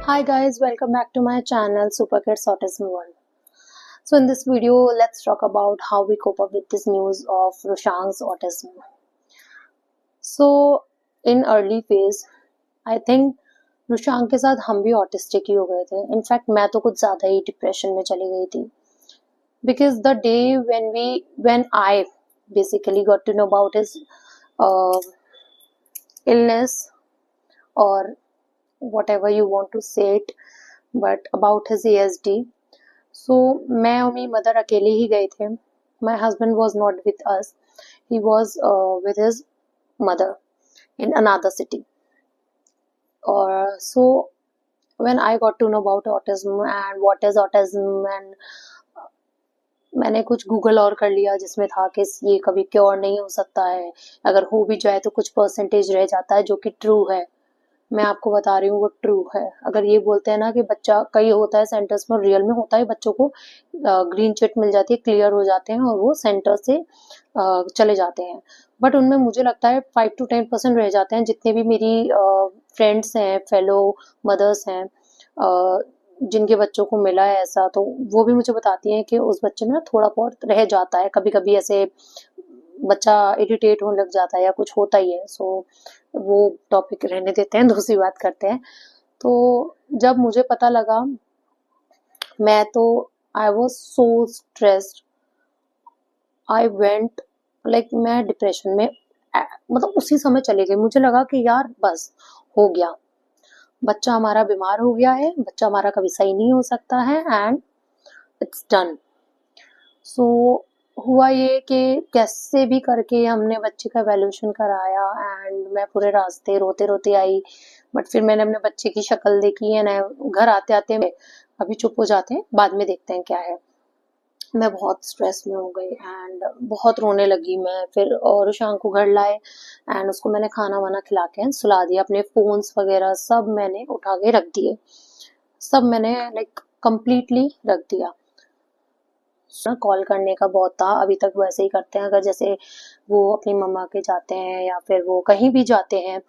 Hi guys, welcome back to my channel Super Kids Autism World. So in this video, let's talk about how we cope up with this news of Rushang's autism. So in early phase, I think रुशांग के साथ हम भी autistic ही हो गए थे. In fact मैं तो कुछ ज्यादा ही डिप्रेशन में चली गई थी. Because the day when I basically got to know about his illness or whatever you want to say it, but about his ASD. So मैं और मेरी मदर अकेले ही गए थे. My husband was not with us. He was with his mother in another city. Or so when I got to know about autism and what is autism, and मैंने कुछ Google और कर लिया जिसमें था कि ये कभी क्योर नहीं हो सकता है, अगर हो भी जाए तो कुछ परसेंटेज रह जाता है, जो कि ट्रू है. मैं आपको बता रही हूँ वो ट्रू है. अगर ये बोलते हैं ना कि बच्चा कई होता है सेंटर्स में, रियल में होता है, बच्चों को ग्रीन चिट मिल जाती है, क्लियर हो जाते हैं और वो सेंटर से चले जाते हैं. बट उनमें मुझे लगता है 5 to 10% रह जाते हैं. जितने भी मेरी फ्रेंड्स हैं, फेलो मदर्स हैं, जिनके बच्चों को मिला है ऐसा, तो वो भी मुझे बताती हैं कि उस बच्चे में ना थोड़ा बहुत रह जाता है. कभी कभी ऐसे बच्चा इरिटेट होने लग जाता है या कुछ होता ही है. सो वो टॉपिक रहने देते हैं, दूसरी बात करते हैं. तो जब मुझे पता लगा, मैं तो I was so stressed. I went like मैं डिप्रेशन में मतलब उसी समय चले गए. मुझे लगा कि यार बस हो गया, बच्चा हमारा बीमार हो गया है, बच्चा हमारा कभी सही नहीं हो सकता है एंड इट्स डन. सो हुआ ये कि कैसे भी करके हमने बच्चे का एवोल्यूशन कराया एंड मैं पूरे रास्ते रोते रोते आई. बट फिर मैंने अपने बच्चे की शक्ल देखी है ना, घर आते आते अभी चुप हो जाते हैं, बाद में देखते हैं क्या है. मैं बहुत स्ट्रेस में हो गई एंड बहुत रोने लगी मैं. फिर और रुशांग को घर लाए एंड उसको मैंने खाना वाना खिला के सुला दिया. अपने फोन्स वगैरह सब मैंने उठा के रख दिए, सब मैंने लाइक कंप्लीटली रख दिया. कॉल करने का बहुत था, अभी तक वैसे ही करते हैं. अगर जैसे वो अपनी मम्मा के जाते हैं या फिर वो कहीं भी जाते हैं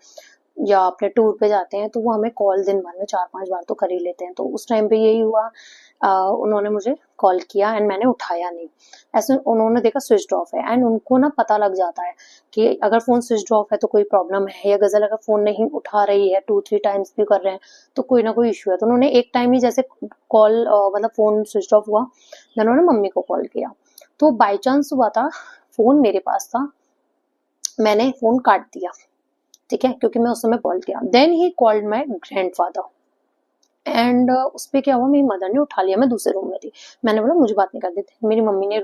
या अपने टूर पे जाते हैं, तो वो हमें कॉल दिन भर में 4-5 बार तो कर ही लेते हैं. तो उस टाइम पे यही हुआ, उन्होंने मुझे कॉल किया एंड मैंने उठाया नहीं. ऐसे उन्होंने देखा स्विच ऑफ है एंड उनको ना पता लग जाता है कि अगर फोन स्विच ऑफ है तो कोई प्रॉब्लम है, या गजल अगर फोन नहीं उठा रही है 2-3 टाइम्स भी कर रहे हैं तो कोई ना कोई इश्यू है. तो उन्होंने एक टाइम ही जैसे कॉल मतलब फोन स्विच ऑफ हुआ, देन उन्होंने मम्मी को कॉल किया. तो बाई चांस हुआ था, फोन मेरे पास था, मैंने फोन काट दिया, ठीक है, क्योंकि मैं उस समय कॉल किया. Then he called my grandfather and उस पर क्या हुआ, मेरी मदर ने उठा लिया. मैं दूसरे रूम में थी. मैंने बोला मुझे बात नहीं कर देती. मेरी मम्मी ने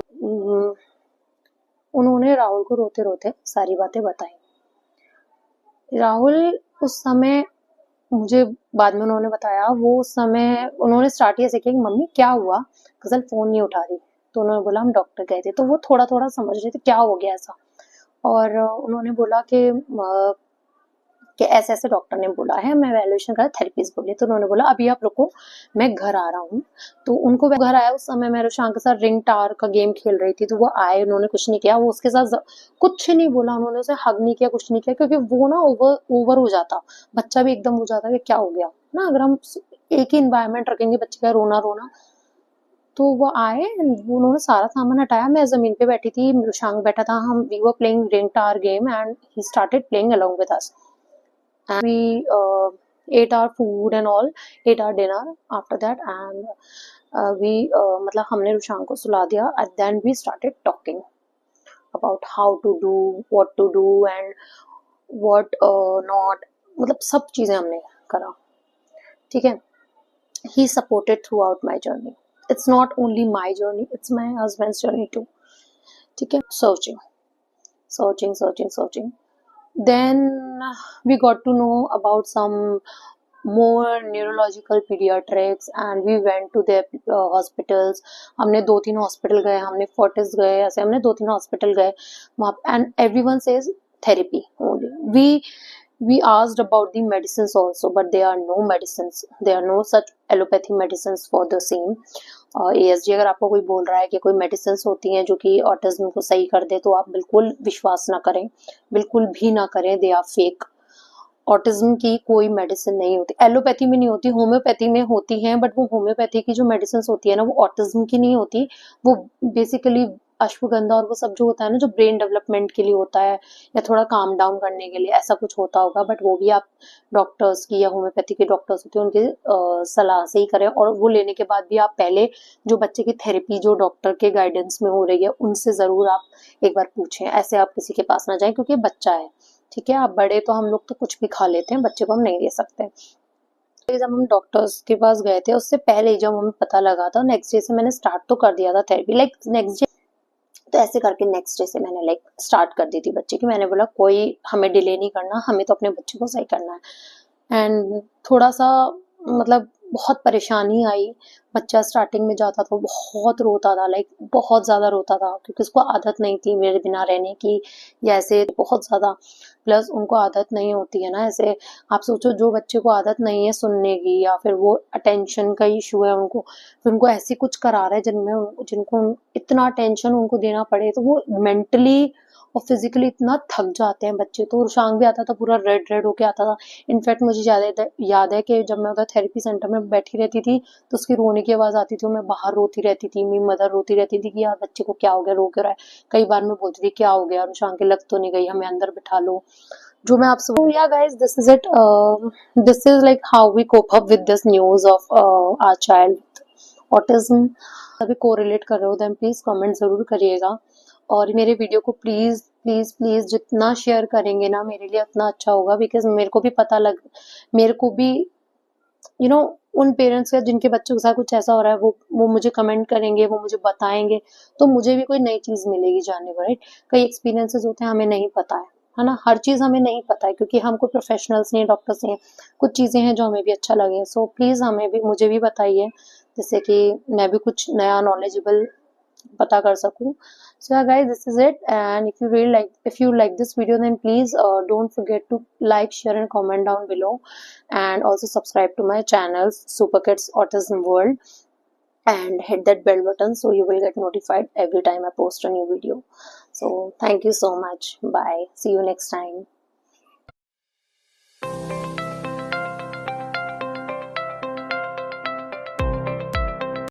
उन्होंने राहुल को रोते रोते सारी बातें बताई. राहुल उस समय मुझे बाद में उन्होंने बताया, वो उस समय उन्होंने स्टार्ट किया ऐसे कि मम्मी क्या हुआ, गजल फोन नहीं उठा रही. तो उन्होंने बोला हम डॉक्टर गए थे. तो वो थोड़ा थोड़ा समझ रहे थे क्या हो गया ऐसा. और उन्होंने बोला कि ऐसे ऐसे डॉक्टर ने बोला है, मैं वैल्यूएशन करा, थेरेपीज बोली. तो उन्होंने बोला अभी आप रुको, मैं घर आ रहा हूँ. तो उनको घर आया. उस समय मैं रुशांग के साथ रिंग टावर का गेम खेल रही थी. तो वो आए, उन्होंने कुछ नहीं किया, वो उसके साथ कुछ नहीं बोला, उन्होंने उसे हग नहीं किया, कुछ नहीं किया, क्योंकि वो ना ओवर हो जाता, बच्चा भी एकदम हो जाता कि क्या हो गया ना. अगर हम एक ही इन्वायरमेंट रखेंगे बच्चे का रोना रोना. तो वो आए, उन्होंने सारा सामान हटाया. मैं जमीन पे बैठी थी, रुशांग बैठा था. हम we were playing ring tower game and he started playing along with us. And we ate our food and all, ate our dinner after that, and we मतलब हमने रुशांग को सुला दिया. And then we started talking about how to do, what to do and what not. मतलब सब चीजें हमने करा, ठीक है. He supported throughout my journey. It's not only my journey, it's my husband's journey too, ठीक है. Searching. Then we got to know about some more neurological pediatrics and we went to their hospitals. हमने 2-3 hospital गए, हमने Fortis गए, ऐसे हमने 2-3 hospital गए वहाँ. and everyone says therapy only. We asked about the medicines also, but there are no medicines, there are no such allopathy medicines for the same ASD. अगर आपको कोई बोल रहा है कि कोई मेडिसिन होती हैं जो कि ऑटिज्म को सही कर दे, तो आप बिल्कुल विश्वास ना करें, बिल्कुल भी ना करें. They are fake. ऑटिज्म की कोई मेडिसिन नहीं होती, एलोपैथी में नहीं होती, होम्योपैथी में होती हैं, बट वो होम्योपैथी की जो मेडिसिन होती है ना, वो ऑटिज्म की नहीं होती। वो बेसिकली अश्वगंधा और वो सब जो होता है ना, जो ब्रेन डेवलपमेंट के लिए होता है या थोड़ा काम डाउन करने के लिए, ऐसा कुछ होता होगा। बट वो भी आप डॉक्टर्स की या होम्योपैथी के डॉक्टर्स होते हैं उनके सलाह से ही करें। और वो लेने के बाद भी आप पहले जो बच्चे की थेरेपी जो डॉक्टर के गाइडेंस में हो रही है उनसे जरूर आप एक बार पूछें। ऐसे आप किसी के पास ना जाएं, क्योंकि बच्चा है, ठीक है। आप बड़े तो हम लोग तो कुछ भी खा लेते हैं, बच्चे को हम नहीं दे सकते। जब हम डॉक्टर्स के पास गए थे उससे पहले ही जब हमें पता लगा था, नेक्स्ट डे से मैंने स्टार्ट तो कर दिया था थेरेपी, लाइक नेक्स्ट डे। तो ऐसे करके नेक्स्ट डे से मैंने लाइक स्टार्ट कर दी थी बच्चे की। मैंने बोला कोई हमें डिले नहीं करना, हमें तो अपने बच्चे को सही करना है। एंड थोड़ा सा मतलब बहुत परेशानी आई। बच्चा स्टार्टिंग में जाता था बहुत रोता था, लाइक बहुत ज्यादा रोता था, क्योंकि उसको आदत नहीं थी मेरे बिना रहने की या ऐसे बहुत ज्यादा। प्लस उनको आदत नहीं होती है ना ऐसे। आप सोचो जो बच्चे को आदत नहीं है सुनने की, या फिर वो अटेंशन का इशू है उनको, फिर उनको ऐसे कुछ करा रहे जिनमें जिनको इतना अटेंशन उनको देना पड़े, तो वो मेंटली और फिजिकली इतना थक जाते हैं बच्चे। तो शांग भी आता था, पूरा रेड रेड होके आता था। इनफैक्ट मुझे याद है कि जब मैं उधर थेरेपी सेंटर में बैठी रहती थी तो उसकी रोने की आवाज आती थी, मैं बाहर रोती रहती थी, मेरी मदर रोती रहती थी कि यार बच्चे को क्या हो गया, रो क्यों रहा है। कई बार मैं बोलती थी क्या हो गया शांग के, लग तो नहीं गई, हमें अंदर बिठा लो। जो मैं आपसे या guys this is it, this is like how we cope up with this news of our child autism. अभी कोरिलेट कर रहे हो देन प्लीज कमेंट जरूर करिएगा। और मेरे वीडियो को प्लीज प्लीज प्लीज जितना शेयर करेंगे ना मेरे लिए उतना अच्छा होगा, बिकॉज मेरे को भी उन पेरेंट्स का जिनके बच्चों के साथ कुछ ऐसा हो रहा है, वो मुझे कमेंट करेंगे, वो मुझे बताएंगे, तो मुझे भी कोई नई चीज मिलेगी जानने को, राइट। कई एक्सपीरियंसेस होते हैं हमें नहीं पता है ना, हर चीज हमें नहीं पता है क्योंकि हम कोई प्रोफेशनल्स नहीं, डॉक्टर्स नहीं। कुछ चीजें हैं जो हमें भी अच्छा लगे, सो प्लीज मुझे भी बताइए, जिससे कि मैं भी कुछ नया नॉलेजेबल पता कर सकूं। So yeah guys, this is it, and if you like this video, then please don't forget to like, share and comment down below, and also subscribe to my channels Super Kids Autism World, and hit that bell button so you will get notified every time I post a new video. So thank you so much, bye, see you next time.